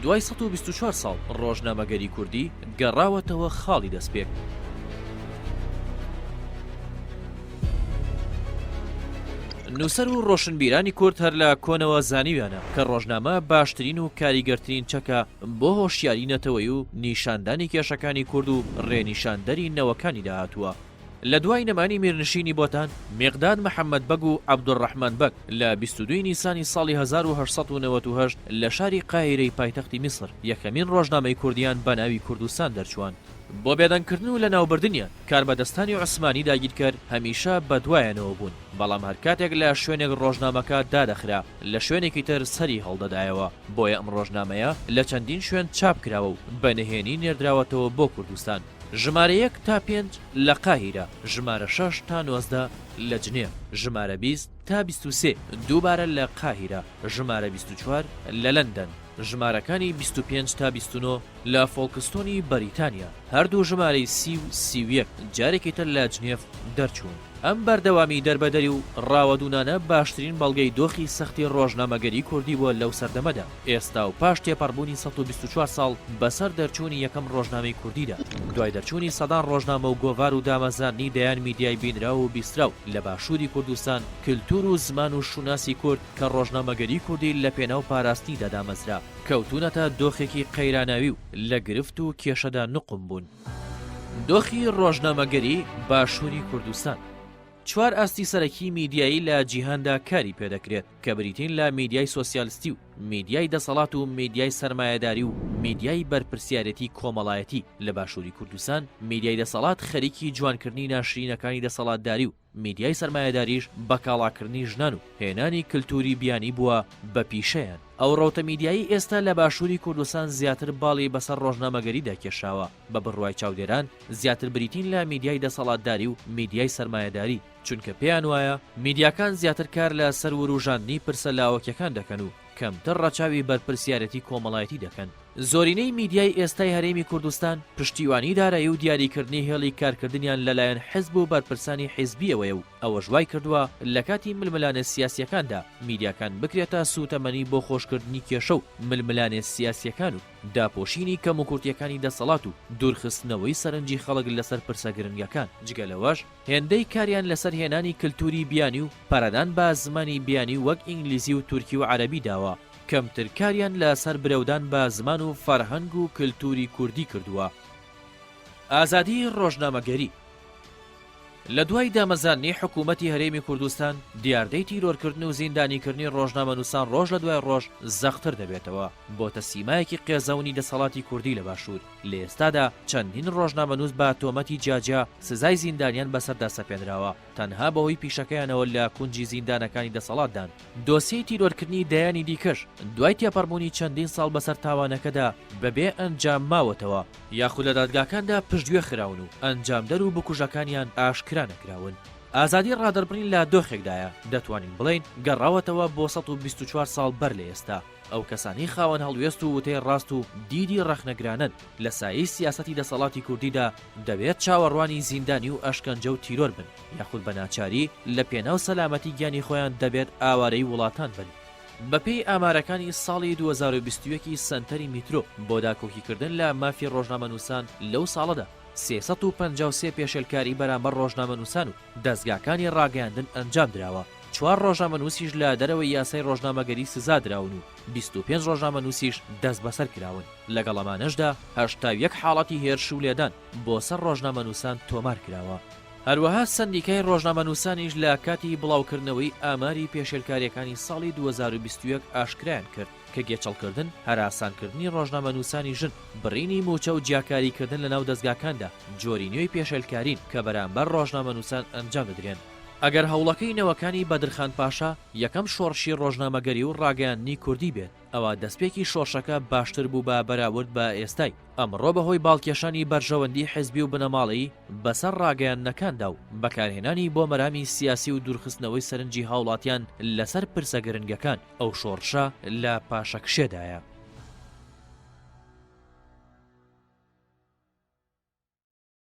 دوای 124 ساڵ ڕۆژنامەگەری کوردی گەڕاوەتەوە خاڵی دەستپێک. نووسەر و ڕۆشنبیرانی کورد هەر لە کۆنەوە زانیویانە کە ڕۆژنامە باشترین و کاریگەرترین چەکە بۆ هۆشیاری نەتەوەی و نیشاندانی کێشەکانی کورد و ڕێنیشاندەری نەوەکانی داهاتووە. لە دوای نەمانی میرنشینی بۆتان مێقداد محەممەد بەگ و عەبدوڕەحمان بەگ لە 22 نیسانی ساڵی 1998 لە شاری قاهیرەی پایتەختی میسر یەکەمین ڕۆژنامەی کوردیان بە ناوی کوردستان دەرچوان. بۆ بێدەنگکردن و لە ناوبردنیان کاربەدەستانی عوسمانی داگیرکرد هەمیشە بەدوایانەوە بوون، بەڵام هەر کاتێک لە شوێنێک ڕۆژنامەکە دادەخرا لە شوێنێکی تر سەری هەڵدەدایەوە. بۆیە ئەم ڕۆژنامەیە لە چەندین شوێن چاپ کراوە و بەنهێنی نێردراوەتەوە بۆ کوردستان. ژمارە 1 تا 5 لە قاهیرە، ژمارە 6 تا 19 لە جنێڤ، ژمارە 20 تا 23 دووبارە لە قاهیرە، ژمارە 24 لە لەندەن، ژمارەکانی 25 تا 29 لە فۆڵکستۆنی بەریتانیا، هەردوو ژمارەی 30 و 31 جارێکی تر لە جنێڤ دەرچوون. ئەم بەردەوامی دەربەدەری و ڕاوەدونانە باشترین بەڵگەی دۆخی سەختی ڕۆژنامەگەری کوردی بووە لەو سەردەمەدا. ئێستا و پاش تێپەڕبوونی 124 ساڵ بەسەر دەرچوونی یەکەم ڕۆژنامەی کوردیدا، دوای دەرچوونی سەدان ڕۆژنامە و گۆڤار و دامەزارنی دەیان میدیای بینراو و بیستراو لە باشووری کوردستان، کلتور و زمان و شوناسی کورد کە ڕۆژنامەگەری کوردی لە پێناو پاراستنیدا دامەزرا کەوتونەتە دۆخێکی قەیراناوی و لە گرفت و کێشەدا نقم بوون. دۆخی ڕۆژنامەگەری باشووری کوردستان 4 ئاستی سەرەکی میدیایی لە جیهاندا کاری پێدەکرێت کە بریتین لە میدیای سۆسیالیستی و میدیای دەسەڵات و میدیای سەرمایەداری و میدیای بەرپرسیارەتی کۆمەڵایەتی. لە باشووری کوردستان میدیای دەسەڵات خەریکی جوانکردنی ناشرینەکانی دەسەڵاتداری و میدیای سەرمایەداریش بەکاڵاکردنی ژنان و هێنانی کلتوری بیانی بووە بە پیشەیان. ئەو ڕەوتە میدیایی ئێستا لە باشووری کوردستان زیاتر باڵی بەسەر ڕۆژنامەگەری داکێشاوە بە بڕوای چاودێران زیاتر بریتین لە میدیای دەسەڵاتداری و میدیای سەرمایەداری، چونکە پێیان وایە میدیاکان زیاتر کار لە سەر وروژاندنی پرسە لاوەکیەکان دەکەن و کەمتر ڕەچاوی بەرپرسیارەتی کۆمەڵایەتی دەکەن. زۆرینەی میدیای ئێستای هەرێمی کوردستان پشتیوانی دارایی و دیاریکردنی هێڵی کارکردنیان لەلایەن حیزب و بەرپرسانی حیزبیەوەیە و ئەوە ژوای کردووە لە کاتی ململانە سیاسیەکاندا میدیاکان بکرێتە سوتەمەنی بۆ خۆشکردنی کێشە و ململانە سیاسیەکان و داپۆشینی کەم و کورتیەکانی دەسەڵات و دوورخستنەوەی سەرنجی خەڵک لەسەر پرسە گرنگەکان. جگەلەوەش هێندەی کاریان لەسەر هێنانی کلتوری بیانی و پەرەدان بە زمانی بیانی وەک ئینگلیزی و تورکی و عەرەبی داوە، کەمتر کاریان لەسەر برەودان بە زمان و فەرهەنگ و کلتوری کوردی کردووە. ئازادی ڕۆژنامەگەری لە دوای دامەزاننی حکوومەتی هەرێمی کوردستان دیاردەی تیرۆرکردن و زیندانیکردنی ڕۆژنامەنووسان ڕۆژ لە دوای ڕۆژ زەختر دەبێتەوە بۆتە سیمایەکی قێزەونی دەسەڵاتی کوردی لە باشوور. لە ئێستادا چەندین ڕۆژنامەنووس بە تۆمەتی جاجیا سزای زیندانیان بەسەردا سەپێنراوە تەنها بەهۆی پیشەکەیانەوە لە کونجی زیندانەکانی دەسەڵاتدان. دۆسیەی تیرۆرکردنی دەیانی دیکەش دوای تێپەڕبوونی چەندین ساڵ بەسەر تاوانەکەدا بەبێ ئەنجام ماوەتەوە یاخود لە دادگاکاندا پشتگوێ خراون و ئەنجامدەر و بکوژەکانیان ئاشکرا نەکراون. ئازادی ڕادەربڕین لە دۆخێکدایە دەتوانین بڵین گەڕاوەتەوە بۆ 124 ساڵ بەر لە ئێستا. ئەو کەسانی خاوەن هەڵوێست و وتەی ڕاست و دیدی ڕەخنەگرانن لە سایەی سیاسەتی دەسەڵاتی کوردیدا دەبێت چاوەڕوانی زیندانی و ئەشکەنجە و تیرۆر بن یاخود بە ناچاری لە پێناو سەلامەتی گیانی خۆیان دەبێت ئاوارەی وڵاتان بن. بەپێی ئامارەکانی ساڵی 2021 سنتەری میترۆ بۆ داکۆکیکردن لە مافی ڕۆژنامەنووسان لەو ساڵەدا 353 پێشێلکاری بەرامبەر ڕۆژنامەنووسان و دەستگاکانی ڕاگەیاندن ئەنجام دراوە. 4 ڕۆژنامەنووسیش لە دەرەوەی یاسای ڕۆژنامەگەری سزا دراون و 25 ڕۆژنامەنووسیش دەست بەسەر کراون. لەگەڵ ئەمانەشدا 81 حاڵەتی هێرش و لێدان بۆ سەر ڕۆژنامەنووسان تۆمار کراوە. هەروەها سندیکای ڕۆژنامەنووسانیش لە کاتی بڵاوکردنەوەی ئاماری پێشێلکاریەکانی ساڵی 2021 ئاشکرایان کرد کە گێچەڵکردن، هەراسانکردنی ڕۆژنامەنووسانی ژن، بڕینی موچە و جیاکاریکردن لە ناو دەستگاکاندا جۆری نوێی پێشێلکارین کە بەرامبەر ڕۆژنامەنووسان ئەنجام دەدرێن. ئەگەر هەوڵەکەی نەوەکانی بەدرخان پاشا یەکەم شۆڕشی ڕۆژنامەگەری و ڕاگەیاندنی کوردی بێت، ئەوە دەستپێکی شۆڕشەکە باشتر بوو بە بەراورد بە ئێستای. ئەمڕۆ بەهۆی باڵکێشانی بەرژەوەندی حیزبی و بنەماڵەیی بەسەر ڕاگەیاندنەکاندا و بەکارهێنانی بۆ مەرامی سیاسی و دوورخستنەوەی سەرنجی هاوڵاتیان لەسەر پرسە گرنگەکان ئەو شۆڕشە لە پاشەکشێدایە.